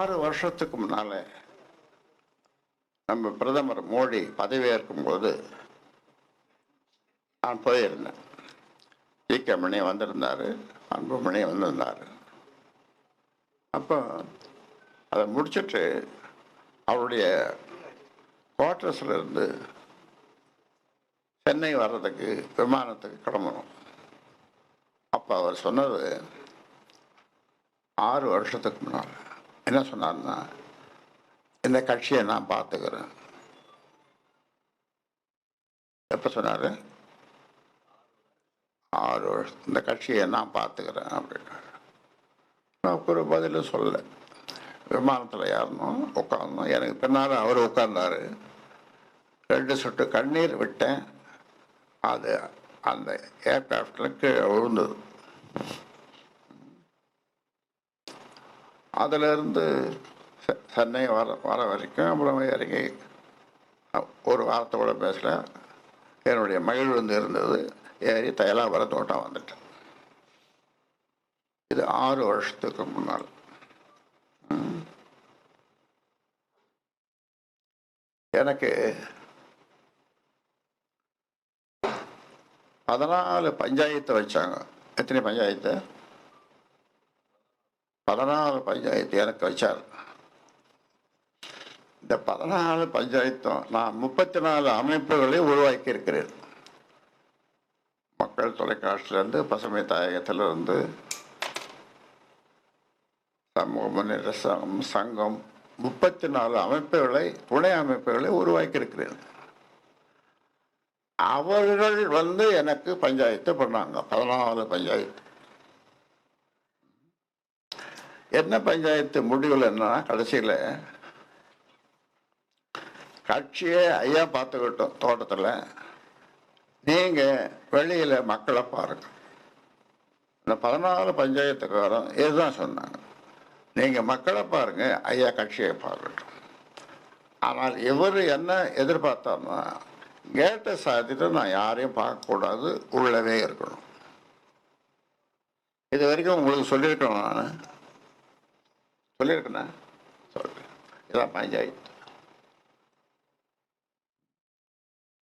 6 வருஷத்துக்கு முன்னால நம்ம பிரதமர் மோடி பதவியேற்கும் போது நான் போயிருந்தேன். மணி வந்திருந்தாரு, அன்புமணி வந்திருந்தாரு. அப்போ அதை முடிச்சுட்டு அவருடைய குவார்டர்ஸ்ல இருந்து சென்னை வர்றதுக்கு விமானத்துக்கு கிளம்பணும். அப்போ அவர் சொன்னது 6 வருஷத்துக்கு முன்னால் என்ன சொன்னார்னா, இந்த கட்சியை நான் பார்த்துக்கிறேன். எப்போ சொன்னார்? 6 வருஷம் இந்த கட்சியை நான் பார்த்துக்கிறேன் அப்படின்னாரு. நான் ஒரு பதிலும் சொல்லலை. விமானத்தில் ஏறணும், உட்காரணும். எனக்கு பின்னால் அவர் உட்கார்ந்தார். 2 சொட்டு கண்ணீர் விட்டேன். அது அந்த ஏர்கிராஃப்டில் கீழே விழுந்தது. அதிலிருந்து சென்னை வர வரைக்கும் அப்புறம் இறங்கி ஒரு வாரத்தோட பேசல. என்னுடைய மகிழ் வந்து இருந்தது. ஏறி தயலாவர தோட்டம் வந்துட்டேன். இது 6 வருஷத்துக்கு முன்னால். எனக்கு 14 பஞ்சாயத்து வச்சாங்க. எத்தனை பஞ்சாயத்து? 14 பஞ்சாயத்து எனக்கு வச்சார். இந்த 14 பஞ்சாயத்தும் நான் 34 அமைப்புகளை உருவாக்கி இருக்கிறேன். மக்கள் தொலைக்காட்சியிலிருந்து, பசுமை தாயகத்திலிருந்து, சமூக முன்னேற்ற சங்கம் 34 அமைப்புகளை, துணை அமைப்புகளை உருவாக்கி இருக்கிறேன். அவர்கள் வந்து எனக்கு பஞ்சாயத்து பண்ணாங்க. 14 பஞ்சாயத்து. என்ன பஞ்சாயத்து முடிவில் என்னன்னா, கடைசியில் கட்சியை ஐயா பார்த்துக்கிட்டோம் தோட்டத்தில், நீங்கள் வெளியில் மக்களை பாருங்க. இந்த 14 பஞ்சாயத்துக்காரன் இதுதான் சொன்னாங்க, நீங்கள் மக்களை பாருங்க, ஐயா கட்சியை பார்க்கட்டும். ஆனால் இவர் என்ன எதிர்பார்த்தாருன்னா, கேட்டை சாத்திட்டு நான் யாரையும் பார்க்கக்கூடாது, உள்ளவே இருக்கணும். இது வரைக்கும் உங்களுக்கு சொல்லியிருக்கணும். நான் சொல்லியிருக்கேண்ணா, சொல்கிறேன். இதான் பஞ்சாயத்து.